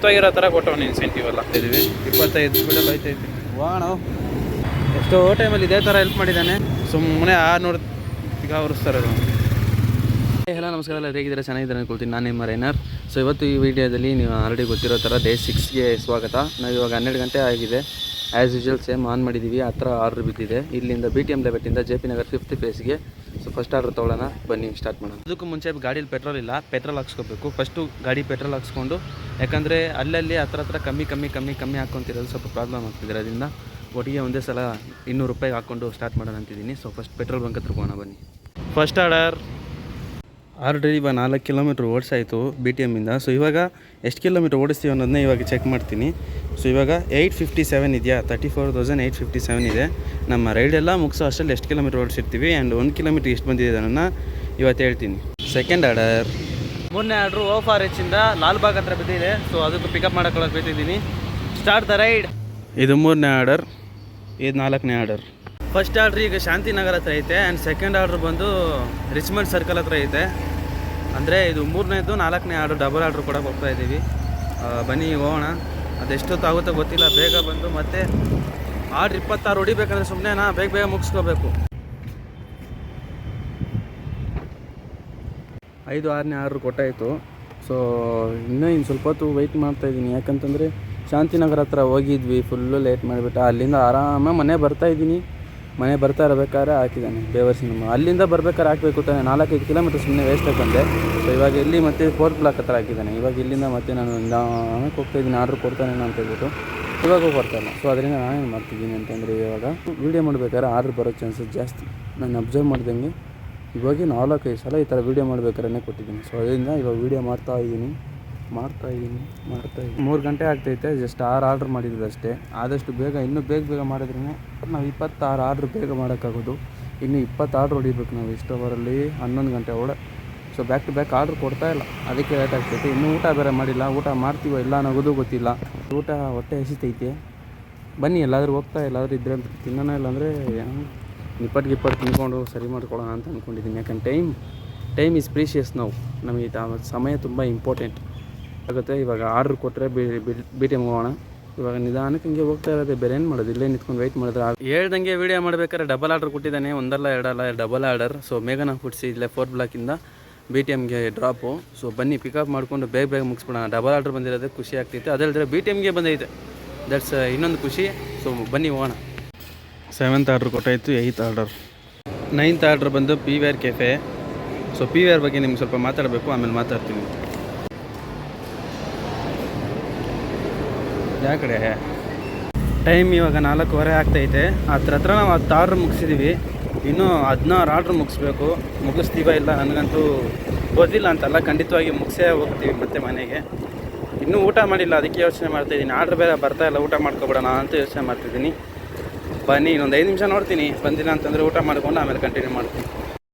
ಸೂಪರಾಗಿರೋ ಥರ ಕೊಟ್ಟವನು ಇನ್ಸೆಂಟಿವ್ ಎಲ್ಲ ಇದ್ದೀವಿ 25 ಸ್ಪೀಡಲ್ಲಿ ಹೋಯ್ತೈತಿ ವಾಣ ಎಷ್ಟೋ ಟೈಮಲ್ಲಿ ಇದೇ ಥರ ಹೆಲ್ಪ್ ಮಾಡಿದ್ದಾನೆ ಸುಮ್ಮನೆ 600 ಈಗ ಅವ್ರಿಸ್ತಾರೆ ಅದು. ಹಲೋ ನಮಸ್ಕಾರ ಎಲ್ಲ ಹೇಗಿದ್ದಾರೆ ಚೆನ್ನಾಗಿದ್ದಾರೆ ಅನ್ಕೊಳ್ತೀನಿ. ನಾನು ನಿಮ್ಮ ರೈನರ್. ಸೊ ಇವತ್ತು ಈ ವಿಡಿಯೋದಲ್ಲಿ ನೀವು ಆಲ್ರೆಡಿ ಗೊತ್ತಿರೋ ಥರ ಡೇ 6ಗೆ ಸ್ವಾಗತ. ನಾವು ಇವಾಗ 12 ಗಂಟೆ ಆಗಿದೆ. ಆ್ಯಸ್ ಯೂಶುವಲ್ ಸೇಮ್ ಆನ್ ಮಾಡಿದ್ದೀವಿ. ಆ ಥರ ಆರ್ಡ್ರ್ ಬಿದ್ದಿದೆ. ಇಲ್ಲಿಂದ BTM ಲೆವೆಟ್ಟಿಂದ JP ನಗರ್ 5th ಫೇಸ್ಗೆ. ಸೊ ಫಸ್ಟ್ ಆರ್ಡ್ರ್ ತೊಗೊಳ್ಳೋಣ, ಬನ್ನಿ ಸ್ಟಾರ್ಟ್ ಮಾಡೋಣ. ಅದಕ್ಕೂ ಮುಂಚೆ ಗಾಡೀಲಿ ಪೆಟ್ರೋಲ್ ಇಲ್ಲ, ಪೆಟ್ರೋಲ್ ಹಾಕ್ಸ್ಕೋಬೇಕು. ಫಸ್ಟು ಗಾಡಿ ಪೆಟ್ರೋಲ್ ಹಾಕ್ಸ್ಕೊಂಡು, ಯಾಕಂದರೆ ಅಲ್ಲಲ್ಲಿ ಹತ್ರ ಕಮ್ಮಿ ಹಾಕ್ಕೊಂತಿರೋದು ಸ್ವಲ್ಪ ಪ್ರಾಬ್ಲಮ್ ಆಗ್ತಿದೆ. ಅದರಿಂದ ಒಟ್ಟಿಗೆ ಒಂದೇ ಸಲ 200 ರೂಪಾಯಿಗೆ ಹಾಕ್ಕೊಂಡು ಸ್ಟಾರ್ಟ್ ಮಾಡೋಣ ಅಂತಿದ್ದೀನಿ. ಸೊ ಫಸ್ಟ್ ಪೆಟ್ರೋಲ್ ಬಂಕ್ ಹತ್ರ ಹೋಗೋಣ ಬನ್ನಿ. ಫಸ್ಟ್ ಆರ್ಡರ್ ಆಲ್ರೆಡಿ ಇವಾಗ 4 ಕಿಲೋಮೀಟ್ರ್ ಓಡಿಸಾಯಿತು BTMಯಿಂದ. ಸೊ ಇವಾಗ ಎಷ್ಟು ಕಿಲೋಮೀಟ್ರ್ ಓಡಿಸ್ತೀವಿ ಅನ್ನೋದನ್ನ ಇವಾಗ ಚೆಕ್ ಮಾಡ್ತೀನಿ. ಸೊ ಇವಾಗ 857 ಇದೆಯಾ, 34,857 ಇದೆ. ನಮ್ಮ ರೈಡೆಲ್ಲ ಮುಗಿಸೋ ಅಷ್ಟರಲ್ಲಿ ಎಷ್ಟು ಕಿಲೋಮೀಟ್ರ್ ಓಡಿಸಿರ್ತೀವಿ ಆ್ಯಂಡ್ 1 ಕಿಲೋಮೀಟ್ರ್ ಎಷ್ಟು ಬಂದಿದೆ ಅನ್ನೋದನ್ನ ಇವತ್ತು ಹೇಳ್ತೀನಿ. ಸೆಕೆಂಡ್ ಆರ್ಡರ್, ಮೂರನೇ ಆರ್ಡ್ರು OFRHಯಿಂದ ಲಾಲ್ಬಾಗ್ ಹತ್ರ ಬಿದ್ದಿದೆ. ಸೊ ಅದಕ್ಕೂ ಪಿಕಪ್ ಮಾಡೋಕ್ಕೆ ಬಿಟ್ಟಿದ್ದೀನಿ. Start the ride. ಇದು ಮೂರನೇ ಆರ್ಡರ್, ಇದು 4ನೇ ಆರ್ಡರ್. ಫಸ್ಟ್ ಆರ್ಡ್ರ್ ಈಗ ಶಾಂತಿನಗರ ಹತ್ರ ಐತೆ ಆ್ಯಂಡ್ ಸೆಕೆಂಡ್ ಆರ್ಡ್ರ್ ಬಂದು ರಿಚ್ಮಂಡ್ ಸರ್ಕಲ್ ಹತ್ರ ಐತೆ. ಅಂದರೆ ಇದು ಮೂರನೇದು 4ನೇ ಆರ್ಡ್ರ್ ಡಬಲ್ ಆರ್ಡ್ರ್ ಕೊಡೋಕೆ ಹೋಗ್ತಾ ಇದ್ದೀವಿ. ಬನ್ನಿ ಹೋಗೋಣ. ಅದೆಷ್ಟೊತ್ತಾಗುತ್ತೋ ಗೊತ್ತಿಲ್ಲ. ಬೇಗ ಬಂದು ಮತ್ತೆ ಆರ್ಡ್ರ್ 26 ಹೊಡಿಬೇಕಂದ್ರೆ ಸುಮ್ಮನೆ ಬೇಗ ಮುಗಿಸ್ಕೋಬೇಕು. 5-6ನೇ ಆರ್ಡ್ರ್ ಕೊಟ್ಟಾಯಿತು. ಸೊ ಇನ್ನೂ ಸ್ವಲ್ಪ ಹೊತ್ತು ವೆಯ್ಟ್ ಮಾಡ್ತಾಯಿದ್ದೀನಿ. ಯಾಕಂತಂದರೆ ಶಾಂತಿನಗರ ಹತ್ರ ಹೋಗಿದ್ವಿ, ಫುಲ್ಲು ಲೇಟ್ ಮಾಡಿಬಿಟ್ಟು ಅಲ್ಲಿಂದ ಆರಾಮಾಗಿ ಮನೆ ಬರ್ತಾಯಿದ್ದೀನಿ. ಮನೆ ಬರ್ತಾ ಇರಬೇಕಾದ್ರೆ ಹಾಕಿದ್ದಾನೆ ಬೇವರ್ಸಿ. ನಮ್ಮ ಅಲ್ಲಿಂದ ಬರ್ಬೇಕಾದ್ರೆ ಹಾಕಬೇಕು ತಾನೆ. 4-5 ಕಿಲೋಮೀಟ್ರ್ ಸುಮ್ಮನೆ ವೇಸ್ಟಾಗಿ ಬಂದೆ. ಸೊ ಇವಾಗ ಇಲ್ಲಿ ಮತ್ತೆ 4th ಬ್ಲಾಕ್ ಹತ್ರ ಹಾಕಿದ್ದಾನೆ. ಇವಾಗ ಇಲ್ಲಿಂದ ಮತ್ತೆ ನಾನು ನಿಧಾನಕ್ಕೆ ಹೋಗ್ತಾಯಿದ್ದೀನಿ. ಆರ್ಡ್ರ್ ಕೊಡ್ತಾನೆ ಅಂತ ಹೇಳ್ಬಿಟ್ಟು ಇವಾಗ ಬರ್ತಾಯಿಲ್ಲ. ಸೊ ಅದರಿಂದ ನಾನೇನು ಮಾಡ್ತಿದ್ದೀನಿ ಅಂತಂದರೆ ಇವಾಗ ವೀಡಿಯೋ ಮಾಡಬೇಕಾದ್ರೆ ಆರ್ಡ್ರ್ ಬರೋ ಚಾನ್ಸಸ್ ಜಾಸ್ತಿ. ನಾನು ಅಬ್ಸರ್ವ್ ಮಾಡ್ದಂಗೆ ಇವಾಗ 4-5 ಸಲ ಈ ಥರ ವೀಡಿಯೋ ಮಾಡ್ಬೇಕಾದ್ರೆ ಕೊಟ್ಟಿದ್ದೀನಿ. ಸೊ ಅದರಿಂದ ಇವಾಗ ವೀಡಿಯೋ ಮಾಡ್ತಾಯಿದ್ದೀನಿ. 3 ಗಂಟೆ ಆಗ್ತೈತೆ. ಜಸ್ಟ್ 6 ಆರ್ಡ್ರ್ ಮಾಡಿದ್ದು ಅಷ್ಟೇ. ಆದಷ್ಟು ಇನ್ನೂ ಬೇಗ ಮಾಡಿದ್ರೇ ನಾವು 26 ಆರ್ಡ್ರ್ ಬೇಗ ಮಾಡೋಕ್ಕಾಗೋದು. ಇನ್ನು 20 ಆರ್ಡ್ರ್ ಹೊಡಿಬೇಕು ನಾವು ಇಷ್ಟು ಅವರಲ್ಲಿ 11 ಗಂಟೆ ಒಳಗೆ. So back to back order ಕೊಡ್ತಾಯಿಲ್ಲ, ಅದಕ್ಕೆ ಲೇಟ್ ಆಗ್ತೈತೆ. ಇನ್ನೂ ಊಟ ಬೇರೆ ಮಾಡಿಲ್ಲ. ಊಟ ಮಾಡ್ತೀವೋ ಇಲ್ಲ ಅನ್ನೋದು ಗೊತ್ತಿಲ್ಲ. ಹೊಟ್ಟೆ ಹಸಿತೈತೆ. ಬನ್ನಿ ಎಲ್ಲಾದರೂ ಹೋಗ್ತಾ ಎಲ್ಲಾದರೂ ಇದ್ದರೆ ಅಂತ ತಿನ್ನೋಣ. ಇಲ್ಲಾಂದರೆ ನಿಪ್ಪಟ್ಟು ತಿನ್ಕೊಂಡು ಸರಿ ಮಾಡ್ಕೊಳ್ಳೋಣ ಅಂತ ಅಂದ್ಕೊಂಡಿದ್ದೀನಿ. ಯಾಕಂದ್ರೆ ಟೈಮ್ ಈಸ್ ಪ್ರೀಷಿಯಸ್. ನಮಗೆ ಸಮಯ ತುಂಬ ಇಂಪಾರ್ಟೆಂಟ್ ಆಗುತ್ತೆ. ಇವಾಗ ಆರ್ಡ್ರ್ ಕೊಟ್ಟರೆ BTM ಹೋಗೋಣ. ಇವಾಗ ನಿಧಾನಕ್ಕೆ ಹಿಂಗೆ ಹೋಗ್ತಾ ಇರೋದೇ, ಬೇರೆ ಏನು ಮಾಡೋದು. ಇಲ್ಲೇ ನಿಂತ್ಕೊಂಡು ವೆಯ್ಟ್ ಮಾಡಿದ್ರೆ ಹೇಳ್ದಂಗೆ ವೀಡಿಯೋ ಮಾಡಬೇಕಾದ್ರೆ ಡಬಲ್ ಆರ್ಡ್ರ್ ಕೊಟ್ಟಿದ್ದಾನೆ. ಒಂದಲ್ಲ ಎರಡಲ್ಲ ಡಬಲ್ ಆರ್ಡರ್. ಸೊ ಮೇಘನಾ ಫುಡ್ಸ್ ಇಲ್ಲೇ 4th ಬ್ಲಾಕಿಂದ BTMಗೆ ಡ್ರಾಪು. ಸೊ ಬನ್ನಿ ಪಿಕಪ್ ಮಾಡಿಕೊಂಡು ಬೇಗ ಮುಗಿಸ್ಬಿಡೋಣ. ಡಬಲ್ ಆರ್ಡ್ರ್ ಬಂದಿರೋದೇ ಖುಷಿ ಆಗ್ತೈತೆ. ಅದಲ್ಲದೆ BTMಗೆ ಬಂದೈತೆ, ದಟ್ಸ್ ಇನ್ನೊಂದು ಖುಷಿ. ಸೊ ಬನ್ನಿ ಹೋಗೋಣ. 7th ಆರ್ಡ್ರ್ ಕೊಟ್ಟಾಯಿತು. 8th order. 9th ಆರ್ಡ್ರ್ ಬಂದು PVR ಕೆಫೆ. ಸೊ PVR ಬಗ್ಗೆ ನಿಮ್ಗೆ ಸ್ವಲ್ಪ ಮಾತಾಡಬೇಕು, ಆಮೇಲೆ ಮಾತಾಡ್ತೀನಿ. ಯಾವ ಕಡೆ ಟೈಮ್ ಇವಾಗ 4:15 ಆಗ್ತೈತೆ. ಹತ್ರ ನಾವು 10 ಆರ್ಡ್ರ್ ಮುಗಿಸಿದ್ದೀವಿ. ಇನ್ನೂ 16 ಆರ್ಡ್ರ್ ಮುಗಿಸ್ಬೇಕು. ಮುಗಿಸ್ತೀವ ಇಲ್ಲ ನನಗಂತೂ ಗೊತ್ತಿಲ್ಲ ಅಂತಲ್ಲ, ಖಂಡಿತವಾಗಿ ಮುಗಿಸೇ ಹೋಗ್ತೀವಿ ಮತ್ತೆ ಮನೆಗೆ. ಇನ್ನೂ ಊಟ ಮಾಡಿಲ್ಲ, ಅದಕ್ಕೆ ಯೋಚನೆ ಮಾಡ್ತಾಯಿದ್ದೀನಿ. ಆರ್ಡ್ರ್ ಬೇರೆ ಬರ್ತಾಯಿಲ್ಲ, ಊಟ ಮಾಡ್ಕೊಬಿಡೋಣ ಅಂತ ಯೋಚನೆ ಮಾಡ್ತಿದ್ದೀನಿ. ಬನ್ನಿ ಇನ್ನೊಂದು 5 ನಿಮಿಷ ನೋಡ್ತೀನಿ. ಬಂದಿಲ್ಲ ಅಂತಂದರೆ ಊಟ ಮಾಡ್ಕೊಂಡು ಆಮೇಲೆ ಕಂಟಿನ್ಯೂ ಮಾಡ್ತೀನಿ.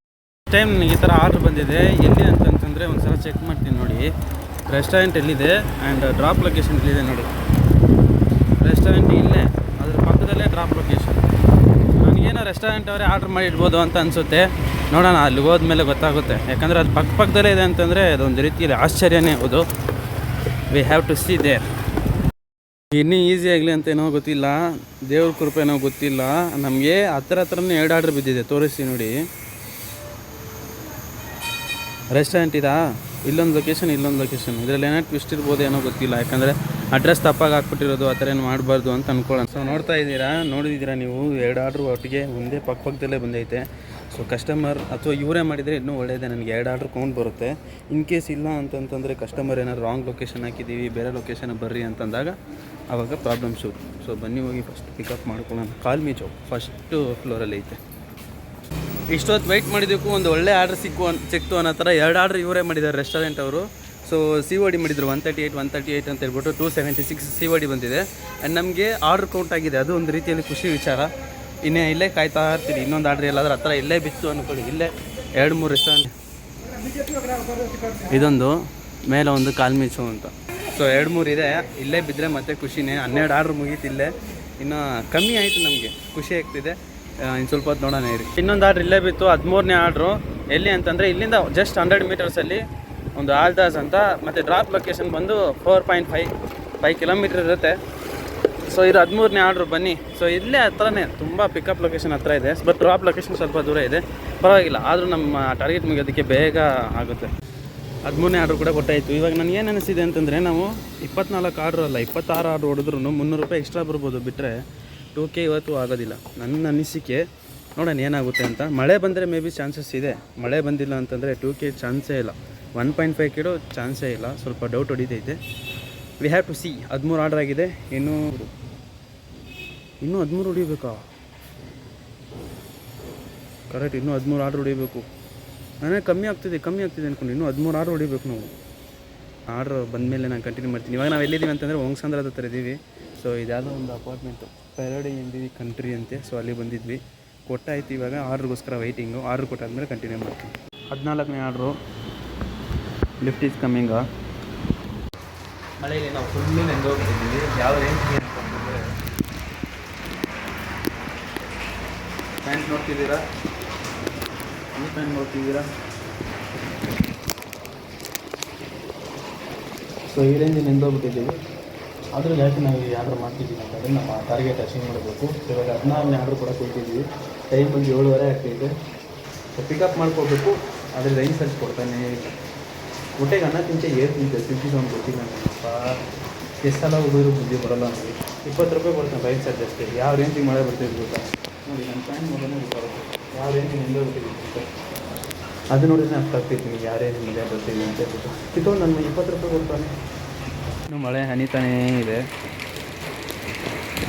ಟೈಮ್ ನನಗೆ ಈ ಥರ ಆರ್ಡ್ರ್ ಬಂದಿದೆ. ಎಲ್ಲಿ ಅಂತಂತಂದರೆ ಒಂದು ಸಲ ಚೆಕ್ ಮಾಡ್ತೀನಿ ನೋಡಿ. ರೆಸ್ಟೋರೆಂಟ್ ಎಲ್ಲಿದೆ ಆ್ಯಂಡ್ ಡ್ರಾಪ್ ಲೊಕೇಶನ್ ಎಲ್ಲಿದೆ ನೋಡಿ. ರೆಸ್ಟೋರೆಂಟ್ ಇಲ್ಲೇ, ಅದ್ರ ಪಕ್ಕದಲ್ಲೇ ಡ್ರಾಪ್ ಲೊಕೇಶನ್. ನನಗೇನೋ ರೆಸ್ಟೋರೆಂಟ್ ಅವರೇ ಆರ್ಡ್ರ್ ಮಾಡಿಡ್ಬೋದು ಅಂತ ಅನಿಸುತ್ತೆ. ನೋಡೋಣ, ಅಲ್ಲಿ ಹೋದ್ಮೇಲೆ ಗೊತ್ತಾಗುತ್ತೆ. ಯಾಕಂದರೆ ಅದು ಪಕ್ಕದಲ್ಲೇ ಇದೆ ಅಂತಂದರೆ ಅದೊಂದು ರೀತಿಯಲ್ಲಿ ಆಶ್ಚರ್ಯನೇ ಹೌದು. We have to see there. ಇನ್ನೂ ಈಸಿ ಆಗಲಿ ಅಂತೇನೋ ಗೊತ್ತಿಲ್ಲ, ದೇವ್ರ ಕೃಪೆನೋ ಗೊತ್ತಿಲ್ಲ. ನಮಗೆ ಹತ್ರನೇ 2 ಆರ್ಡ್ರ್ ಬಿದ್ದಿದೆ. ತೋರಿಸಿ ನೋಡಿ. ರೆಸ್ಟೋರೆಂಟ್ ಇದಾ, ಇಲ್ಲೊಂದು ಲೊಕೇಶನ್ ಇದರಲ್ಲಿ ಏನೋ ಟ್ವಿಸ್ಟ್ ಇರ್ಬೋದು, ಏನೋ ಗೊತ್ತಿಲ್ಲ. ಯಾಕಂದರೆ ಅಡ್ರೆಸ್ ತಪ್ಪಾಗಿ ಹಾಕ್ಬಿಟ್ಟಿರೋದು, ಆ ಥರ ಏನು ಮಾಡಬಾರ್ದು ಅಂತ ಅಂದ್ಕೊಳ್ಳೋಣ. ಸೊ ನೋಡಿದ್ದೀರಾ ನೀವು 2 ಆರ್ಡ್ರು ಒಟ್ಟಿಗೆ ಒಂದೇ ಪಕ್ಕದಲ್ಲೇ ಬಂದೈತೆ. ಸೊ ಕಸ್ಟಮರ್ ಅಥವಾ ಇವರೇ ಮಾಡಿದರೆ ಇನ್ನೂ ಒಳ್ಳೆಯದೇ. ನನಗೆ 2 ಆರ್ಡ್ರ್ ಕೌಂಟ್ ಬರುತ್ತೆ. ಇನ್ ಕೇಸ್ ಇಲ್ಲ ಅಂತಂತಂದರೆ ಕಸ್ಟಮರ್ ಏನಾದ್ರು ರಾಂಗ್ ಲೊಕೇಶನ್ ಹಾಕಿದ್ದೀವಿ, ಬೇರೆ ಲೊಕೇಶನ್ ಬರ್ರಿ ಅಂತಂದಾಗ ಆವಾಗ ಪ್ರಾಬ್ಲಮ್ ಶುರು. ಸೊ ಬನ್ನಿ ಹೋಗಿ ಫಸ್ಟ್ ಪಿಕಪ್ ಮಾಡ್ಕೊಳ್ಳೋಣ. ಕಾಲ್ಮಿ ಚೌಕ್ ಫಸ್ಟು ಫ್ಲೋರಲ್ಲಿ ಐತೆ. ಇಷ್ಟೊತ್ತು ವೆಯ್ಟ್ ಮಾಡಿದ್ದಕ್ಕೂ ಒಂದು ಒಳ್ಳೆ ಆರ್ಡ್ರ್ ಸಿಕ್ತು ಅನ್ನೋ ಥರ 2 ಆರ್ಡ್ರ್ ಇವರೇ ಮಾಡಿದ್ದಾರೆ ರೆಸ್ಟೋರೆಂಟ್ ಅವರು. ಸೊ COD ಮಾಡಿದ್ರು 138 ಅಂತ ಹೇಳ್ಬಿಟ್ಟು 276 COD ಬಂದಿದೆ. ಆ್ಯಂಡ್ ನಮಗೆ ಆರ್ಡ್ರ್ ಕೌಂಟ್ ಆಗಿದೆ. ಅದು ಒಂದು ರೀತಿಯಲ್ಲಿ ಖುಷಿ ವಿಚಾರ. ಇಲ್ಲೇ ಕಾಯ್ತಾ ಇರ್ತೀನಿ. ಇನ್ನೊಂದು ಆರ್ಡ್ರ್ ಎಲ್ಲಾದ್ರೂ ಹತ್ರ ಇಲ್ಲೇ ಬಿತ್ತು ಅಂದ್ಕೊಳ್ಳಿ. ಇಲ್ಲೇ 2-3 ರೆಸ್ಟೋರೆಂಟ್. ಇದೊಂದು ಮೇಲೆ ಒಂದು ಕಾಲ್ಮಿ ಚೌ ಅಂತ. ಸೊ 2-3 ಇದೆ. ಇಲ್ಲೇ ಬಿದ್ದರೆ ಮತ್ತೆ ಖುಷಿನೇ. 12 ಆರ್ಡ್ರ್ ಮುಗೀತು ಇಲ್ಲೇ. ಇನ್ನು ಕಮ್ಮಿ ಆಯಿತು, ನಮಗೆ ಖುಷಿ ಆಗ್ತಿದೆ. ಇನ್ನು ಸ್ವಲ್ಪ ಹೊತ್ತು ನೋಡೋಣ ಇರಿ. ಇನ್ನೊಂದು ಆರ್ಡ್ರ್ ಇಲ್ಲೇ ಬಿತ್ತು, 13ನೇ ಆರ್ಡ್ರು. ಎಲ್ಲಿ ಅಂತಂದರೆ ಇಲ್ಲಿಂದ ಜಸ್ಟ್ 100 ಮೀಟರ್ಸಲ್ಲಿ ಒಂದು ಆಲ್ದಾಸ್ ಅಂತ. ಮತ್ತು ಡ್ರಾಪ್ ಲೊಕೇಶನ್ ಬಂದು 4.5 5 ಕಿಲೋಮೀಟ್ರ್ ಇರುತ್ತೆ. ಸೊ ಇದು 13ನೇ ಆರ್ಡ್ರು ಬನ್ನಿ. ಸೊ ಇಲ್ಲೇ ಹತ್ರನೇ ತುಂಬ ಪಿಕಪ್ ಲೊಕೇಶನ್ ಹತ್ರ ಇದೆ, ಬಟ್ ಡ್ರಾಪ್ ಲೊಕೇಶನ್ ಸ್ವಲ್ಪ ದೂರ ಇದೆ, ಪರವಾಗಿಲ್ಲ. ಆದರೂ ನಮ್ಮ ಟಾರ್ಗೆಟ್ ಮುಗಿಯೋದಕ್ಕೆ ಬೇಗ ಆಗುತ್ತೆ. 13ನೇ ಆರ್ಡ್ರು ಕೂಡ ಕೊಟ್ಟಾಯಿತು. ಇವಾಗ ನನಗೆ ಏನು ಅನಿಸಿದೆ ಅಂತಂದರೆ, ನಾವು 24 ಆರ್ಡ್ರು ಅಲ್ಲ 26 ಆರ್ಡ್ರು ಹೊಡೆದ್ರೂ 300 ರೂಪಾಯಿ ಎಕ್ಸ್ಟ್ರಾ ಬರ್ಬೋದು, ಬಿಟ್ಟರೆ 2K ಇವತ್ತು ಆಗೋದಿಲ್ಲ ನನ್ನ ಅನಿಸಿಕೆ. ನೋಡೋಣ ಏನಾಗುತ್ತೆ ಅಂತ. ಮಳೆ ಬಂದರೆ ಮೇ ಬಿ ಚಾನ್ಸಸ್ ಇದೆ, ಮಳೆ ಬಂದಿಲ್ಲ ಅಂತಂದರೆ 2K ಚಾನ್ಸೇ ಇಲ್ಲ, 1.5 ಕಿಲೋ ಚಾನ್ಸೇ ಇಲ್ಲ. ಸ್ವಲ್ಪ ಡೌಟ್ ಹೊಡಿತೈತೆ. We have to see. 13 order ಆಗಿದೆ, ಇನ್ನೂ 13 ಹೊಡಿಬೇಕಾ? ಕರೆಕ್ಟ್, ಇನ್ನೂ 13 ಆರ್ಡ್ರ್ ಹೊಡಿಬೇಕು. ನನಗೆ ಕಮ್ಮಿ ಆಗ್ತಿದೆ ಅಂದ್ಕೊಂಡು ಇನ್ನೂ 13 ಆರ್ಡ್ರ್ ಹೊಡಿಬೇಕು ನಾವು. ಆರ್ಡ್ರ್ ಬಂದಮೇಲೆ ನಾನು ಕಂಟಿನ್ಯೂ ಮಾಡ್ತೀನಿ. ಇವಾಗ ನಾವು ಎಲ್ಲಿದ್ದೀವಿ ಅಂತಂದರೆ ಹೊಂಗಸಂದ್ರದ ಹತ್ರ ಇದ್ದೀವಿ. ಸೊ ಇದ್ಯಾವುದೋ ಒಂದು ಅಪಾರ್ಟ್ಮೆಂಟು, ಪ್ಯಾರಡೈ ಎಂದಿವಿ ಕಂಟ್ರಿ ಅಂತೆ. ಸೊ ಅಲ್ಲಿ ಬಂದಿದ್ವಿ, ಕೊಟ್ಟಾಯ್ತು. ಇವಾಗ ಆರ್ಡ್ರಿಗೋಸ್ಕರ ವೆಯ್ಟಿಂಗು. ಆರ್ಡ್ರ್ ಕೊಟ್ಟಾದ್ಮೇಲೆ ಕಂಟಿನ್ಯೂ ಮಾಡ್ತೀನಿ. 14ನೇ ಆರ್ಡ್ರು, ಲಿಫ್ಟ್ ಈಸ್ ಕಮ್ಮಿಂಗ. ಮಳೆಯಲ್ಲಿ ನಾವು ಫುಲ್ಲು ನೆಂದೋಗ್ಬಿಟ್ಟಿದ್ದೀವಿ. ಯಾವ ರೇಂಜ್ಗೆ ಅಂತಂದರೆ, ಪ್ಯಾಂಟ್ ನೋಡ್ತಿದ್ದೀರಾ, ಈ ಪ್ಯಾಂಟ್ ನೋಡ್ತಿದ್ದೀರಾ. ಸೊ ಈ ರೇಂಜಿಗೆ ನೆಂದೋಗ್ಬಿಟ್ಟಿದ್ದೀವಿ. ಆದರೂ ಜಾಸ್ತಿ ನಾವು ಆರ್ಡ್ರ್ ಮಾಡ್ತಿದ್ದೀವಿ ಅಂತಂದರೆ ನಮ್ಮ ಟಾರ್ಗೆಟ್ ಅಚೀವ್ ಮಾಡಬೇಕು. ಇವಾಗ 16ನೇ ಆರ್ಡ್ರ್ ಕೂಡ ಕೊಡ್ತಿದ್ದೀವಿ. ಟೈಮ್ ಬಂದು 7:30 ಆಗ್ತೈತೆ. ಸೊ ಪಿಕಪ್ ಮಾಡ್ಕೋಬೇಕು, ಆದರೆ ರೈನ್ ಸರ್ಚ್ ಕೊಡ್ತಾನೆ ಇಲ್ಲ. ಹೊಟ್ಟೆಗೆ ಅನ್ನ ತಿಂತೆ ಏರ್ ತಿಂತೆ ಸ್ವಿಗ್ಗಿ ಸೌಂಡ್ ಗೊತ್ತಿಲ್ಲ ನಮ್ಮಪ್ಪ. ಎಷ್ಟು ಸಲ ಹೋಗೋರು ಬುದ್ಧಿ ಬರೋಲ್ಲ ನನಗೆ. 20 ರೂಪಾಯಿ ಕೊಡ್ತಾನೆ ರೈನ್ ಸರ್ಚ್ ಅಷ್ಟೇ. ಯಾವ ರೇಂಜಿಗೆ ಮಳೆ ಬರ್ತಿದ್ದು ಗೊತ್ತಾ ನೋಡಿ. ನನ್ನ ಪ್ಯಾಂಟ್ ಮೊದಲೇ ಬರುತ್ತೆ, ಯಾವ ರೇಂಜಿಗೆ ನಿಂದೋಗ್ಬಿಟ್ಟಿದ್ದೀನಿ ಅದು ನೋಡಿದ್ರೆ ಅರ್ಥ ಆಗ್ತೈತಿ ನಿಮಗೆ ಯಾವ ರೇಂಜಿಗೆ ಮಳೆ ಬರ್ತಿದ್ವಿ ಅಂತ ಹೇಳ್ಬಿಟ್ಟು. ಕಿತ್ತೊಂದು ನನ್ನ 20 ರೂಪಾಯಿ ಕೊಡ್ತಾನೆ. ಇನ್ನು ಮಳೆ ಹನಿತಾನೇ ಇದೆ.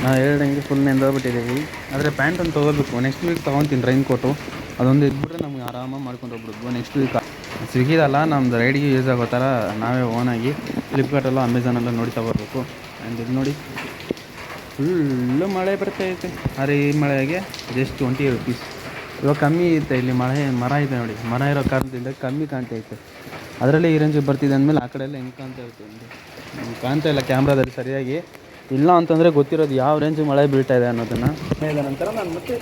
ನಾವು ಹೇಳ್ದಂಗೆ ಫುಲ್ ನೆಂದೋಗ್ಬಿಟ್ಟಿದ್ದೀವಿ. ಆದರೆ ಪ್ಯಾಂಟ್ ಒಂದು ತೊಗೋಬೇಕು. ನೆಕ್ಸ್ಟ್ ವೀಕ್ ತೊಗೊತೀನಿ ರೈನ್ ಕೋಟು. ಅದೊಂದು ಇದ್ಬಿಟ್ರೆ ನಮ್ಗೆ ಆರಾಮಾಗಿ ಮಾಡ್ಕೊಂಡು ಹೋಗ್ಬಿಡ್ಬೋದು. ನೆಕ್ಸ್ಟ್ ವೀಕ್ ಸ್ವಿಗ್ಗಿದಲ್ಲ, ನಮ್ದು ರೈಡಿಗೆ ಯೂಸ್ ಆಗೋ ಥರ ನಾವೇ ಓನಾಗಿ ಫ್ಲಿಪ್ಕಾರ್ಟಲ್ಲೋ ಅಮೆಝಾನಲ್ಲೋ ನೋಡಿ ತಗೋಬೇಕು. ಆ್ಯಂಡ್ ಇದು ನೋಡಿ ಫುಲ್ಲು ಮಳೆ ಬರ್ತೈತೆ. ಆದರೆ ಈ ಮಳೆಗೆ ಜಸ್ಟ್ 20 ರೂಪೀಸ್. ಇವಾಗ ಕಮ್ಮಿ ಇರುತ್ತೆ ಇಲ್ಲಿ ಮರ ಇದೆ ನೋಡಿ. ಮರ ಇರೋ ಕಾರಣದಿಂದ ಕಮ್ಮಿ ಕಾಣ್ತೈತೆ. ಅದರಲ್ಲೇ ಈ ರೇಂಜಿಗೆ ಬರ್ತಿದೆ ಅಂದಮೇಲೆ ಆ ಕಡೆ ಎಲ್ಲ ಹೆಂಗೆ ಕಾಣ್ತಾ ಇರುತ್ತೆ, ಕಾಣ್ತಾ ಇಲ್ಲ ಕ್ಯಾಮ್ರಾದಲ್ಲಿ ಸರಿಯಾಗಿ. ಇಲ್ಲ ಅಂತಂದರೆ ಗೊತ್ತಿರೋದು ಯಾವ ರೇಂಜಿಗೆ ಮಳೆ ಬೀಳ್ತಾ ಇದೆ ಅನ್ನೋದನ್ನು. ಇದ ನಂತರ ನಾನು ಮತ್ತೆ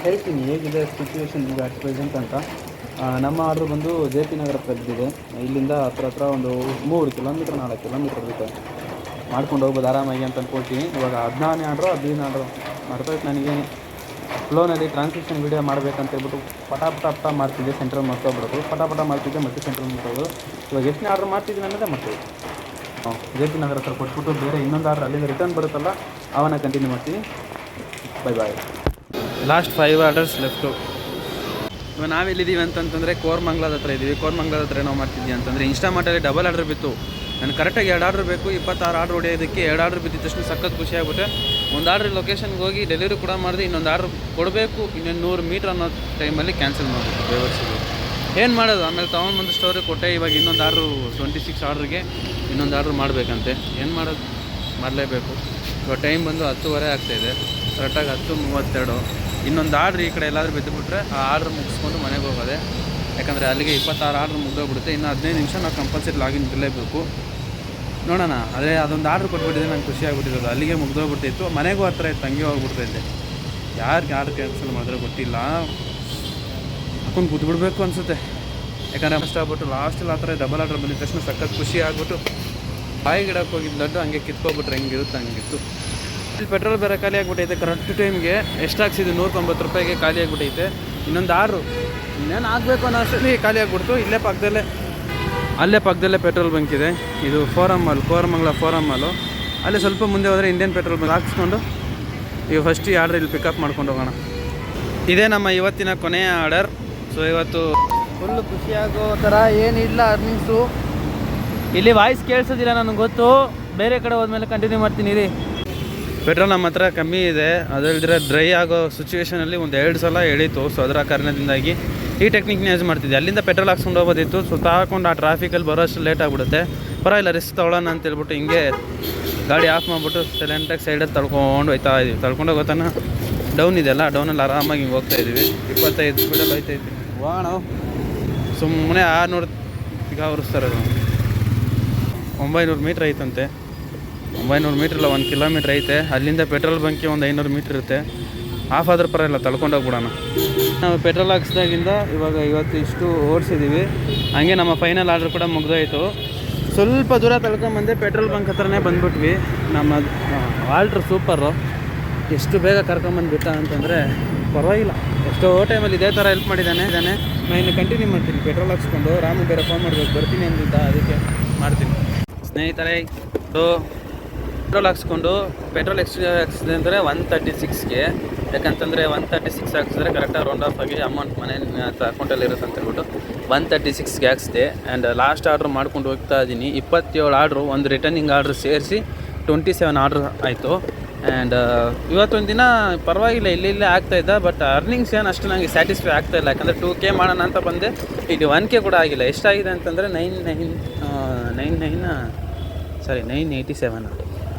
ಹೇಳ್ತೀನಿ ಹೇಗಿದೆ ಸಿಚುವೇಶನ್ ಈಗ ಅಟ್ ಪ್ರೆಸೆಂಟ್ ಅಂತ. ನಮ್ಮ ಆರ್ಡ್ರ್ ಬಂದು JP ನಗರ ಹತ್ರ ಬಿದ್ದಿದೆ. ಇಲ್ಲಿಂದ ಹತ್ರ ಒಂದು 3 ಕಿಲೋಮೀಟ್ರ್ 4 ಕಿಲೋಮೀಟ್ರ್ ಇರುತ್ತೆ, ಮಾಡ್ಕೊಂಡು ಹೋಗ್ಬೋದು ಆರಾಮಾಗಿ ಅಂತ ಅಂದ್ಕೊಳ್ತೀನಿ. ಇವಾಗ 16ನೇ ಆರ್ಡ್ರು 15 ಆರ್ಡ್ರು ಮರ್ತೋಯ್ತು ನನಗೆ. ಫ್ಲೋನಲ್ಲಿ ಟ್ರಾನ್ಸ್ಲೇಷನ್ ವೀಡಿಯೋ ಮಾಡಬೇಕಂತ ಹೇಳ್ಬಿಟ್ಟು ಪಟ ಮಾಡ್ತಿದ್ದೆ. ಸೆಂಟ್ರಲ್ ಮರ್ತೋಗ್ಬಿಡೋದು, ಪಟ ಮಾಡ್ತಿದ್ದೆ, ಮತ್ತೆ ಸೆಂಟ್ರಲ್ ಮರ್ತೋದು. ಇವಾಗ ಎಷ್ಟನೇ ಆರ್ಡ್ರ್ ಮಾಡ್ತಿದ್ದೀನಿ ಅನ್ನೋದೇ ಮತ್ತೆ JP ನಗರ ಹತ್ರ ಕೊಟ್ಬಿಟ್ಟು ಬೇರೆ ಇನ್ನೊಂದು ಆರ್ಡ್ರ್ ಅಲ್ಲಿಂದ ರಿಟರ್ನ್ ಬರುತ್ತಲ್ಲ ಅವನ್ನ ಕಂಟಿನ್ಯೂ ಮಾಡ್ತೀನಿ. ಬಾಯ್. Last 5 orders left. ಇವಾಗ ನಾವೆಲ್ಲಿದ್ದೀವಿ ಅಂತಂದರೆ ಕೋರಮಂಗ್ಲದ ಹತ್ರ ಇದ್ದೀವಿ. ಕೋರಮಂಗ್ಲದ ಹತ್ರ ನಾವು ಮಾಡ್ತಿದ್ದೀವಿ ಅಂತಂದರೆ ಇನ್ಸ್ಟಾಮಾರ್ಟಲ್ಲಿ ಡಬಲ್ ಆರ್ಡ್ರ್ ಬಿತ್ತು. ನನಗೆ ಕರೆಕ್ಟಾಗಿ 2 ಆರ್ಡ್ರ್ ಬೇಕು. 26 ಆರ್ಡ್ರ್ ಹೊಡೆಯೋದಕ್ಕೆ 2 ಆರ್ಡ್ರ್ ಬಿದ್ದಿದ್ದ ತಕ್ಷಣ ಸಖತ್ ಖುಷಿ ಆಗ್ಬಿಟ್ಟೆ. ಒಂದು ಆರ್ಡ್ರ್ ಲೊಕೇಶನ್ಗೆ ಹೋಗಿ ಡೆಲಿವರಿ ಕೂಡ ಮಾಡಿದೆ. ಇನ್ನೊಂದು ಆರ್ಡ್ರ್ ಕೊಡಬೇಕು, ಇನ್ನೊಂದು 100 ಮೀಟ್ರ್ ಅನ್ನೋ ಟೈಮಲ್ಲಿ ಕ್ಯಾನ್ಸಲ್ ಮಾಡಬೇಕು ಡ್ರೈವರ್ಸಿಗೆ. ಏನು ಮಾಡೋದು? ಆಮೇಲೆ ತೊಗೊಂಡ್ಬಂದು ಸ್ಟೋರಿಗೆ ಕೊಟ್ಟೆ. ಇವಾಗ ಇನ್ನೊಂದು ಆರ್ಡ್ರು 26 ಆರ್ಡ್ರಿಗೆ ಇನ್ನೊಂದು ಆರ್ಡ್ರ್ ಮಾಡಬೇಕಂತೆ. ಏನು ಮಾಡೋದು, ಮಾಡಲೇಬೇಕು. ಇವಾಗ ಟೈಮ್ ಬಂದು 10:30 ಆಗ್ತಾಯಿದೆ. ಕರೆಕ್ಟಾಗಿ 10:32. ಇನ್ನೊಂದು ಆರ್ಡ್ರ್ ಈ ಕಡೆ ಎಲ್ಲಾದರೂ ಬಿದ್ದುಬಿಟ್ರೆ ಆ ಆರ್ಡ್ರ್ ಮುಗಿಸ್ಕೊಂಡು ಮನೆಗೆ ಹೋಗೋದೆ. ಯಾಕಂದರೆ ಅಲ್ಲಿಗೆ 26 ಆರ್ಡ್ರ್ ಮುಗ್ದೋಗ್ಬಿಡುತ್ತೆ. ಇನ್ನು 15 ನಿಮಿಷ ನಾವು ಕಂಪಲ್ಸರಿ ಲಾಗಿನ್ ಇರಲೇಬೇಕು. ನೋಡೋಣ. ಆದರೆ ಅದೊಂದು ಆರ್ಡ್ರ್ ಕೊಟ್ಬಿಟ್ಟಿದೆ, ನಂಗೆ ಖುಷಿ ಆಗ್ಬಿಟ್ಟಿರೋದು. ಅಲ್ಲಿಗೆ ಮುಗ್ದೋಗ್ಬಿಟ್ಟಿತ್ತು. ಮನೆಗೂ ಹತ್ರ ಇತ್ತು, ಹಂಗೆ ಹೋಗ್ಬಿಡ್ತೈತೆ. ಯಾರಿಗೆ ಆರ್ಡ್ರ್ ಕ್ಯಾನ್ಸಲ್ ಮಾಡಿದ್ರೆ ಗೊತ್ತಿಲ್ಲ, ಹಾಕೊಂಡು ಕೂತ್ಬಿಡ್ಬೇಕು ಅನಿಸುತ್ತೆ. ಯಾಕಂದರೆ ಫಸ್ಟ್ ಆಗ್ಬಿಟ್ಟು ಲಾಸ್ಟಲ್ಲಿ ಆ ಥರ ಡಬಲ್ ಆರ್ಡ್ರ್ ಬಂದಿದ್ದ ತಕ್ಷಣ ಸಖತ್ ಖುಷಿ ಆಗ್ಬಿಟ್ಟು ಬಾಯಿ ಗಿಡಕ್ಕೆ ಹೋಗಿದ್ದು ಲಡ್ಡು ಹಂಗೆ ಕಿತ್ಕೊಬಿಟ್ರೆ ಹೆಂಗಿರುತ್ತೆ ಹಂಗಿತ್ತು. ಇಲ್ಲಿ ಪೆಟ್ರೋಲ್ ಬೇರೆ ಖಾಲಿ ಆಗಿಬಿಟ್ಟೈತೆ. ಕರೆಕ್ಟ್ ಟೈಮ್ಗೆ ಎಷ್ಟಾಗ್ಸಿದ್ದು 190 ರೂಪಾಯಿಗೆ ಖಾಲಿ ಆಗಿಬಿಟ್ಟೈತೆ. ಇನ್ನೊಂದು ಆರ್ಡ್ರು ಇನ್ನೇನು ಆಗಬೇಕು ಅನ್ನೋ ಅಷ್ಟರಲ್ಲಿ ಖಾಲಿ ಆಗಿಬಿಡ್ತು. ಅಲ್ಲೇ ಪಕ್ಕದಲ್ಲೇ ಪೆಟ್ರೋಲ್ ಬಂಕ್ ಇದೆ. ಇದು ಫೋರಮ್ ಮಾಲ್, ಕೋರಮಂಗಲ ಫೋರಮ್ ಮಾಲು. ಅಲ್ಲೇ ಸ್ವಲ್ಪ ಮುಂದೆ ಹೋದರೆ ಇಂಡಿಯನ್ ಪೆಟ್ರೋಲ್ ಬಂಕ್ ಹಾಕ್ಸ್ಕೊಂಡು ಈಗ ಫಸ್ಟ್ ಈ ಆರ್ಡ್ರ್ ಇಲ್ಲಿ ಪಿಕಪ್ ಮಾಡ್ಕೊಂಡು ಹೋಗೋಣ. ಇದೇ ನಮ್ಮ ಇವತ್ತಿನ ಕೊನೆಯ ಆರ್ಡರ್. ಸೊ ಇವತ್ತು ಫುಲ್ಲು ಖುಷಿಯಾಗೋ ಥರ ಏನಿಲ್ಲ ಅರ್ನಿಂಗ್ಸು. ಇಲ್ಲಿ ವಾಯ್ಸ್ ಕೇಳಿಸೋದಿಲ್ಲ ನನಗೆ ಗೊತ್ತು, ಬೇರೆ ಕಡೆ ಹೋದ್ಮೇಲೆ ಕಂಟಿನ್ಯೂ ಮಾಡ್ತೀನಿ ರೀ. ಪೆಟ್ರೋಲ್ ನಮ್ಮ ಹತ್ರ ಕಮ್ಮಿ ಇದೆ. ಅದಲ್ದಿರ ಡ್ರೈ ಆಗೋ ಸಿಚುವೇಷನಲ್ಲಿ ಒಂದು 2 ಸಲ ಎಳೀತು. ಸೊ ಅದರ ಕಾರಣದಿಂದಾಗಿ ಈ ಟೆಕ್ನಿಕ್ನ ಯೂಸ್ ಮಾಡ್ತಿದ್ದೆ. ಅಲ್ಲಿಂದ ಪೆಟ್ರೋಲ್ ಹಾಕ್ಸ್ಕೊಂಡು ಹೋಗೋದಿತ್ತು. ಸೊ ಹಾಕೊಂಡು ಆ ಟ್ರಾಫಿಕಲ್ಲಿ ಬರೋಷ್ಟು ಲೇಟ್ ಆಗಿಬಿಡುತ್ತೆ. ಪರವಾಗಿಲ್ಲ, ರಿಸ್ಕ್ ತೊಗೊಳ್ಳೋಣ ಅಂತ ಹೇಳ್ಬಿಟ್ಟು ಹಿಂಗೆ ಗಾಡಿ ಆಫ್ ಮಾಡಿಬಿಟ್ಟು ಸೈಲೆಂಟಾಗಿ ಸೈಡಲ್ಲಿ ತಳ್ಕೊಂಡು ಹೋಗ್ತಾ ಇದ್ದೀವಿ. ತಳ್ಕೊಂಡು ಹೋಗೋತನ ಡೌನ್ ಇದೆಯಲ್ಲ, ಡೌನಲ್ಲಿ ಆರಾಮಾಗಿ ಹಿಂಗೆ ಹೋಗ್ತಾ ಇದ್ದೀವಿ. 25 ಸ್ಪೀಡಲ್ಲಿ ಹೋಗ್ತಾಯಿದ್ವಿ. ಹೋಗೋಣ. ಸುಮ್ಮನೆ 600 ಈಗ ಉರಿಸ್ತಾರೆ. ಅದು 900 ಮೀಟ್ರ್ ಐತಂತೆ. 900 ಮೀಟ್ರಲ್ಲ, 1 ಕಿಲೋಮೀಟ್ರ್ ಐತೆ. ಅಲ್ಲಿಂದ ಪೆಟ್ರೋಲ್ ಬಂಕ್ಗೆ ಒಂದು 500 ಮೀಟ್ರ್ ಇರುತ್ತೆ. ಆಫ್ ಆದ್ರೆ ಪರವಾಗಿಲ್ಲ, ತಳ್ಕೊಂಡೋಗ್ಬಿಡೋಣ. ನಾವು ಪೆಟ್ರೋಲ್ ಹಾಕ್ಸ್ದಾಗಿಂದ ಇವತ್ತು ಇಷ್ಟು ಓಡಿಸಿದ್ದೀವಿ. ಹಂಗೆ ನಮ್ಮ ಫೈನಲ್ ಆರ್ಡ್ರ್ ಕೂಡ ಮುಗ್ದೋಯ್ತು. ಸ್ವಲ್ಪ ದೂರ ತಳ್ಕೊಂಬಂದೆ ಪೆಟ್ರೋಲ್ ಬಂಕ್ ಹತ್ರನೇ ಬಂದ್ಬಿಟ್ವಿ. ನಮ್ಮ ವಾಲ್ಟ್ರ್ ಸೂಪರು ಎಷ್ಟು ಬೇಗ ಕರ್ಕೊಂಬಂದುಬಿಟ್ಟ ಅಂತಂದರೆ ಪರವಾಗಿಲ್ಲ. ಎಷ್ಟೋ ಟೈಮಲ್ಲಿ ಇದೇ ಥರ ಹೆಲ್ಪ್ ಮಾಡಿದ್ದಾನೆ. ನಾನು ಇನ್ನು ಕಂಟಿನ್ಯೂ ಮಾಡ್ತೀನಿ. ಪೆಟ್ರೋಲ್ ಹಾಕ್ಸ್ಕೊಂಡು ರಾಮು ಬೇರೆ ಫೋನ್ ಮಾಡಬೇಕು ಬರ್ತೀನಿ ಅಂದಿದ್ದ, ಅದಕ್ಕೆ ಮಾಡ್ತೀನಿ. ಸ್ನೇಹಿತರೆ, ಪೆಟ್ರೋಲ್ ಹಾಕ್ಸ್ಕೊಂಡು ಪೆಟ್ರೋಲ್ ಎಷ್ಟು ಹಾಕ್ಸಿದೆ ಅಂದರೆ 136ಗೆ. ಯಾಕಂತಂದರೆ 136 ಹಾಕ್ಸಿದ್ರೆ ಕರೆಕ್ಟಾಗಿ ರೌಂಡ್ ಆಫ್ ಆಗಿ ಅಮೌಂಟ್ ಮನೆ ಅಕೌಂಟಲ್ಲಿ ಇರುತ್ತೆ ಅಂತ ಹೇಳ್ಬಿಟ್ಟು 136ಗೆ ಹಾಕ್ಸಿದೆ. ಆ್ಯಂಡ್ ಲಾಸ್ಟ್ ಆರ್ಡ್ರ್ ಮಾಡ್ಕೊಂಡು ಹೋಗ್ತಾ ಇದ್ದೀನಿ. 27 ಆರ್ಡ್ರು, ಒಂದು ರಿಟರ್ನಿಂಗ್ ಆರ್ಡ್ರ್ ಸೇರಿಸಿ 27 ಆರ್ಡ್ರ್ ಆಯಿತು. ಆ್ಯಂಡ್ ಇವತ್ತೊಂದು ದಿನ ಪರವಾಗಿಲ್ಲ, ಇಲ್ಲೇ ಆಗ್ತಾಯಿದ್ದ. ಬಟ್ ಅರ್ನಿಂಗ್ಸ್ ಏನು ಅಷ್ಟು ನನಗೆ ಸ್ಯಾಟಿಸ್ಫೈ ಆಗ್ತಾಯಿಲ್ಲ. ಯಾಕಂದರೆ 2K ಮಾಡೋಣ ಅಂತ ಬಂದೆ, ಇಲ್ಲಿ 1K ಕೂಡ ಆಗಿಲ್ಲ. ಎಷ್ಟಾಗಿದೆ ಅಂತಂದರೆ 987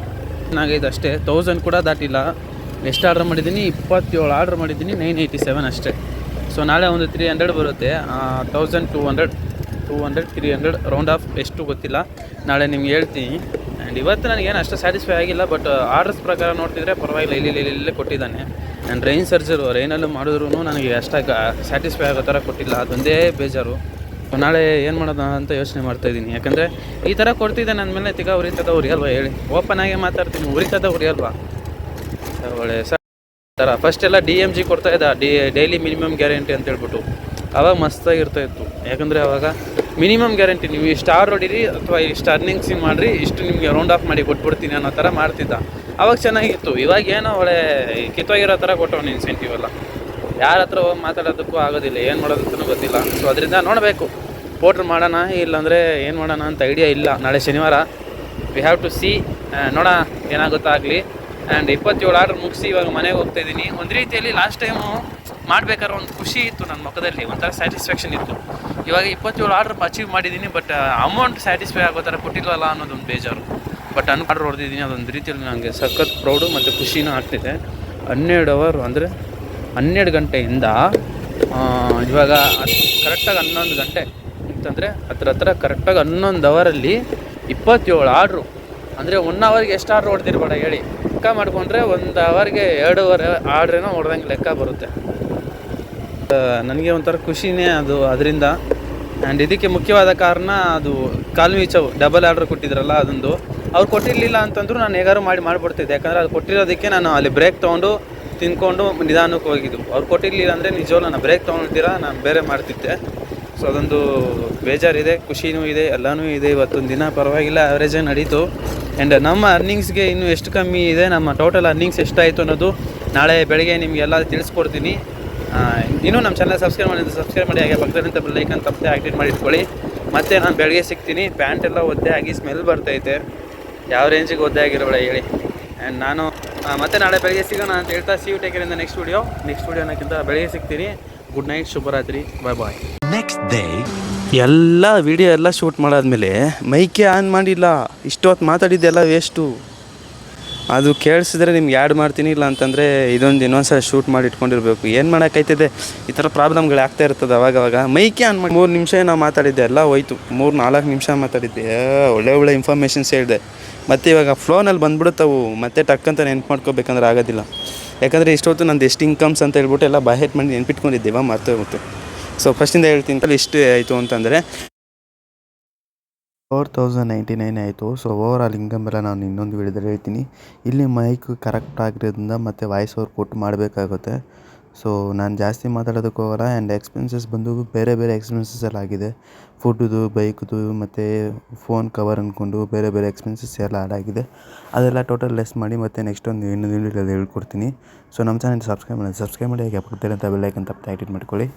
ಚೆನ್ನಾಗಿದೆ ಅಷ್ಟೇ. 1000 ಕೂಡ ದಾಟಿಲ್ಲ. ಎಷ್ಟು ಆರ್ಡ್ರ್ ಮಾಡಿದ್ದೀನಿ? 27 ಆರ್ಡ್ರ್ ಮಾಡಿದ್ದೀನಿ, 987 ಅಷ್ಟೇ. ಸೊ ನಾಳೆ ಒಂದು 300 ಬರುತ್ತೆ. 1200 300 ರೌಂಡ್ ಆಫ್ ಎಷ್ಟು ಗೊತ್ತಿಲ್ಲ, ನಾಳೆ ನಿಮ್ಗೆ ಹೇಳ್ತೀನಿ. ಆ್ಯಂಡ್ ಇವತ್ತು ನನಗೇನು ಅಷ್ಟು ಸ್ಯಾಟಿಸ್ಫೈ ಆಗಿಲ್ಲ. ಬಟ್ ಆರ್ಡರ್ಸ್ ಪ್ರಕಾರ ನೋಡ್ತಿದ್ರೆ ಪರವಾಗಿಲ್ಲ, ಇಲ್ಲೇ ಕೊಟ್ಟಿದ್ದಾನೆ. ಆ್ಯಂಡ್ ರೈನ್ ಸರ್ಜರು ರೈನಲ್ಲೂ ಮಾಡಿದ್ರೂ ನನಗೆ ಅಷ್ಟಾಗಿ ಸ್ಯಾಟಿಸ್ಫೈ ಆಗೋ ಥರ ಕೊಟ್ಟಿಲ್ಲ, ಅದೊಂದೇ ಬೇಜಾರು. ಸೊ ನಾಳೆ ಏನು ಮಾಡೋದು ಅಂತ ಯೋಚನೆ ಮಾಡ್ತಾಯಿದ್ದೀನಿ. ಯಾಕಂದರೆ ಈ ಥರ ಕೊಡ್ತಿದ್ದೆ ನನ್ನ ಮೇಲೆ ತಿಗ ಉರಿಯಲ್ವಾ ಹೇಳಿ? ಓಪನ್ ಆಗಿ ಮಾತಾಡ್ತೀನಿ, ಉರಿಯಲ್ವಾ? ಒಳ್ಳೆ ಥರ ಫಸ್ಟ್ ಎಲ್ಲ DMG ಕೊಡ್ತಾಯಿದ್ದ, ಡೈಲಿ ಮಿನಿಮಮ್ ಗ್ಯಾರಂಟಿ ಅಂತ ಹೇಳ್ಬಿಟ್ಟು. ಆವಾಗ ಮಸ್ತಾಗಿರ್ತಾಯಿತ್ತು. ಯಾಕಂದರೆ ಆವಾಗ ಮಿನಿಮಮ್ ಗ್ಯಾರಂಟಿ, ನೀವು ಇಷ್ಟು ಆರ್ಡ್ರ್ ಹೊಡೀರಿ ಅಥವಾ ಇಷ್ಟು ಅರ್ನಿಂಗ್ಸಿಂಗ್ ಮಾಡಿರಿ, ಇಷ್ಟು ನಿಮಗೆ ರೌಂಡ್ ಆಫ್ ಮಾಡಿ ಕೊಟ್ಬಿಡ್ತೀನಿ ಅನ್ನೋ ಥರ ಮಾಡ್ತಿದ್ದ. ಆವಾಗ ಚೆನ್ನಾಗಿತ್ತು. ಇವಾಗ ಏನೋ ಒಳ್ಳೆ ಕಿತ್ತೋಗಿರೋ ಥರ ಕೊಟ್ಟವನು ಇನ್ಸೆಂಟಿವ್ ಎಲ್ಲ. ಯಾರ ಹತ್ರ ಹೋಗಿ ಮಾತಾಡೋದಕ್ಕೂ ಆಗೋದಿಲ್ಲ, ಏನು ಮಾಡೋದಕ್ಕೂ ಗೊತ್ತಿಲ್ಲ. ಸೊ ಅದರಿಂದ ನೋಡಬೇಕು, ಪೋಟ್ರ್ ಮಾಡೋಣ ಇಲ್ಲಾಂದರೆ ಏನು ಮಾಡೋಣ ಅಂತ ಐಡಿಯಾ ಇಲ್ಲ. ನಾಳೆ ಶನಿವಾರ, ವಿ ಹ್ಯಾವ್ ಟು ಸಿ, ನೋಡೋಣ ಏನಾಗುತ್ತಾ ಆಗಲಿ. ಆ್ಯಂಡ್ 27 ಆರ್ಡ್ರ್ ಮುಗಿಸಿ ಇವಾಗ ಮನೆಗೆ ಹೋಗ್ತಾಯಿದ್ದೀನಿ. ಒಂದು ರೀತಿಯಲ್ಲಿ ಲಾಸ್ಟ್ ಟೈಮು ಮಾಡಬೇಕಾದ್ರೆ ಒಂದು ಖುಷಿ ಇತ್ತು ನನ್ನ ಮುಖದಲ್ಲಿ, ಒಂಥರ ಸ್ಯಾಟಿಸ್ಫ್ಯಾಕ್ಷನ್ ಇತ್ತು. ಇವಾಗ 27 ಆರ್ಡ್ರ್ ಅಚೀವ್ ಮಾಡಿದ್ದೀನಿ. ಬಟ್ ಅಮೌಂಟ್ ಸ್ಯಾಟಿಸ್ಫೈ ಆಗೋ ಥರ ಕೊಟ್ಟಿಲ್ವಲ್ಲ ಅನ್ನೋದೊಂದು ಬೇಜಾರು. ಬಟ್ ಆರ್ಡ್ರ್ ಹೊಡೆದಿದ್ದೀನಿ, ಅದೊಂದು ರೀತಿಯಲ್ಲಿ ನನಗೆ ಸಖತ್ ಪ್ರೌಡು ಮತ್ತು ಖುಷಿನೂ ಆಗ್ತಿದೆ. 12 ಅವರ್ ಅಂದರೆ 12 ಗಂಟೆಯಿಂದ ಇವಾಗ ಕರೆಕ್ಟಾಗಿ 11 ಗಂಟೆ ಅಂತಂದರೆ ಹತ್ರ ಕರೆಕ್ಟಾಗಿ 11 ಅವರಲ್ಲಿ 27 ಆರ್ಡ್ರು. ಅಂದರೆ 1 ಅವರ್ಗೆ ಎಷ್ಟು ಆರ್ಡ್ರ್ ಹೊಡೆದಿರ್ಬೇಡ ಹೇಳಿ, ಲೆಕ್ಕ ಮಾಡಿಕೊಂಡ್ರೆ 1 ಅವರ್ಗೆ 2 ಆರ್ಡ್ರೇನೋ ಹೊಡೆದಂಗೆ ಲೆಕ್ಕ ಬರುತ್ತೆ. ನನಗೆ ಒಂಥರ ಖುಷಿನೇ ಅದು ಅದರಿಂದ. ಆ್ಯಂಡ್ ಇದಕ್ಕೆ ಮುಖ್ಯವಾದ ಕಾರಣ ಅದು ಕಾಲ್ಮೀಚವು ಡಬಲ್ ಆರ್ಡ್ರ್ ಕೊಟ್ಟಿದ್ರಲ್ಲ, ಅದೊಂದು ಅವ್ರು ಕೊಟ್ಟಿರಲಿಲ್ಲ ಅಂತಂದ್ರು ನಾನು ಹೇಗಾರು ಮಾಡಿಬಿಡ್ತಿದ್ದೆ. ಯಾಕಂದರೆ ಅದು ಕೊಟ್ಟಿರೋದಕ್ಕೆ ನಾನು ಅಲ್ಲಿ ಬ್ರೇಕ್ ತೊಗೊಂಡು ತಿಂದ್ಕೊಂಡು ನಿಧಾನಕ್ಕೆ ಹೋಗಿದ್ದು. ಅವ್ರು ಕೊಟ್ಟಿರಲಿಲ್ಲ ಅಂದರೆ ನಿಜವೂ ನಾನು ಬ್ರೇಕ್ ತೊಗೊಂಡಿದ್ದೀರ ನಾನು ಬೇರೆ ಮಾಡ್ತಿದ್ದೆ. ಸೊ ಅದೊಂದು ಬೇಜಾರಿದೆ, ಖುಷಿನೂ ಇದೆ, ಎಲ್ಲನೂ ಇದೆ. ಇವತ್ತೊಂದು ದಿನ ಪರವಾಗಿಲ್ಲ, ಆ್ಯಾವ್ರೇಜಾಗಿ ನಡೀತು. ಆ್ಯಂಡ್ ನಮ್ಮ ಅರ್ನಿಂಗ್ಸ್ಗೆ ಇನ್ನೂ ಎಷ್ಟು ಕಮ್ಮಿ ಇದೆ, ನಮ್ಮ ಟೋಟಲ್ ಅರ್ನಿಂಗ್ಸ್ ಎಷ್ಟಾಯಿತು ಅನ್ನೋದು ನಾಳೆ ಬೆಳಗ್ಗೆ ನಿಮಗೆಲ್ಲ ತಿಳಿಸ್ಕೊಡ್ತೀನಿ. ಇನ್ನೂ ನಮ್ಮ ಚಾನಲ್ ಸಬ್ಸ್ಕ್ರೈಬ್ ಮಾಡಿ ಹಾಗೆ ಪಕ್ಕದಲ್ಲಿಂದ ಬೆಲ್ ಐಕಾನ್ ತಪ್ಪದೆ ಆಕ್ಟಿವೇಟ್ ಮಾಡಿ ಇಟ್ಕೊಳ್ಳಿ. ಮತ್ತು ನಾನು ಬೆಳಗ್ಗೆ ಸಿಗ್ತೀನಿ. ಪ್ಯಾಂಟ್ ಎಲ್ಲ ಒದ್ದೆ ಆಗಿ ಸ್ಮೆಲ್ ಬರ್ತೈತೆ, ಯಾವ ರೇಂಜಿಗೆ ಒದ್ದೆ ಆಗಿರೋಳ ಹೇಳಿ. ಆ್ಯಂಡ್ ನಾನು ಮತ್ತೆ ನಾಳೆ ಬೆಳಗ್ಗೆ ಸಿಗೋಣ ಅಂತ ಹೇಳ್ತಾ see you take care in the next video ಅನ್ನೋಕ್ಕಿಂತ ಬೆಳಗ್ಗೆ ಸಿಗ್ತೀನಿ. ಗುಡ್ ನೈಟ್, ಶುಭರಾತ್ರಿ, ಬಾಯ್. ನೆಕ್ಸ್ಟ್ ಡೇ ಎಲ್ಲ ವಿಡಿಯೋ ಎಲ್ಲ ಶೂಟ್ ಮಾಡಾದ್ಮೇಲೆ ಮೈಕೆ ಆನ್ ಮಾಡಿಲ್ಲ. ಇಷ್ಟೊತ್ತು ಮಾತಾಡಿದ್ದೆಲ್ಲ ವೇಸ್ಟು. ಅದು ಕೇಳಿಸಿದ್ರೆ ನಿಮ್ಗೆ ಆ್ಯಡ್ ಮಾಡ್ತೀನಿ, ಇಲ್ಲ ಅಂತಂದರೆ ಇನ್ನೊಂದ್ಸಲ ಶೂಟ್ ಮಾಡಿ ಇಟ್ಕೊಂಡಿರ್ಬೇಕು. ಏನು ಮಾಡೋಕ್ಕೈತದೆ, ಈ ಥರ ಪ್ರಾಬ್ಲಮ್ಗಳು ಆಗ್ತಾ ಇರ್ತದೆ ಅವಾಗವಾಗ. ಮೈಕೆ ಆನ್ ಮಾಡಿ 3 ನಿಮಿಷ ನಾವು ಮಾತಾಡಿದ್ದೆ, ಎಲ್ಲ ಹೋಯ್ತು. 3-4 ನಿಮಿಷ ಮಾತಾಡಿದ್ದೆ, ಒಳ್ಳೆ ಇನ್ಫಾರ್ಮೇಷನ್ಸ್ ಹೇಳಿದೆ. ಮತ್ತು ಇವಾಗ ಫ್ಲೋನಲ್ಲಿ ಬಂದ್ಬಿಡುತ್ತವು, ಮತ್ತೆ ಟಕ್ಕಂತ ನೆನ್ಪು ಮಾಡ್ಕೋಬೇಕಂದ್ರೆ ಆಗೋದಿಲ್ಲ. ಯಾಕಂದರೆ ಇಷ್ಟೊತ್ತು ನಂದು ಎಷ್ಟು ಇನ್ಕಮ್ಸ್ ಅಂತ ಹೇಳ್ಬಿಟ್ಟು ಎಲ್ಲ ಬಾಹೆಟ್ ಮಾಡಿ ನೆನ್ಪಿಟ್ಕೊಂಡಿದ್ದೇವೆ, ಮರ್ತೋಗುತ್ತೆ. ಸೊ ಫಸ್ಟಿಂದ ಹೇಳ್ತೀನಿ, ಇಷ್ಟು ಆಯಿತು ಅಂತಂದರೆ 4099 ಆಯಿತು. ಸೊ ಓವರಾಲ್ ಇನ್ಕಮ್ ಎಲ್ಲ ನಾನು ಇನ್ನೊಂದು ವಿಡಿಯೋದಲ್ಲಿ ಹೇಳ್ತೀನಿ. ಇಲ್ಲಿ ಮೈಕ್ ಕರೆಕ್ಟ್ ಆಗಿರೋದ್ರಿಂದ ಮತ್ತು ವಾಯ್ಸ್ ಓವರ್ ಕೊಟ್ಟು ಮಾಡಬೇಕಾಗುತ್ತೆ. ಸೊ ನಾನು ಜಾಸ್ತಿ ಮಾತಾಡೋದಕ್ಕೆ ಹೋಗಲ್ಲ. ಆ್ಯಂಡ್ ಎಕ್ಸ್ಪೆನ್ಸಸ್ ಬಂದು ಬೇರೆ ಎಕ್ಸ್ಪೆನ್ಸಸ್ ಎಲ್ಲ ಆಗಿದೆ. ಫುಡ್ದು, ಬೈಕ್ದು ಮತ್ತು ಫೋನ್ ಕವರ್ ಅಂದ್ಕೊಂಡು ಬೇರೆ ಎಕ್ಸ್ಪೆನ್ಸಸ್ ಎಲ್ಲ ಆ್ಯಡ್ ಆಗಿದೆ. ಅದೆಲ್ಲ ಟೋಟಲ್ ಲೆಸ್ ಮಾಡಿ ಮತ್ತೆ ನೆಕ್ಸ್ಟ್ ಇನ್ನೊಂದು ವಿಡಿಯೋದಲ್ಲಿ ಹೇಳ್ಕೊಡ್ತೀನಿ. ಸೊ ನಮ್ಮ ಚಾನಲ್ ಸಬ್ಸ್ಕ್ರೈಬ್ ಮಾಡಿ ಹಾಗೆ ಪಕ್ಕದಲ್ಲಿ ಅಂತ ಬೆಲ್ ಐಕಾನ್ ತಪ್ಪದೆ ಆಕ್ಟಿವೇಟ್ ಮಾಡ್ಕೊಳ್ಳಿ.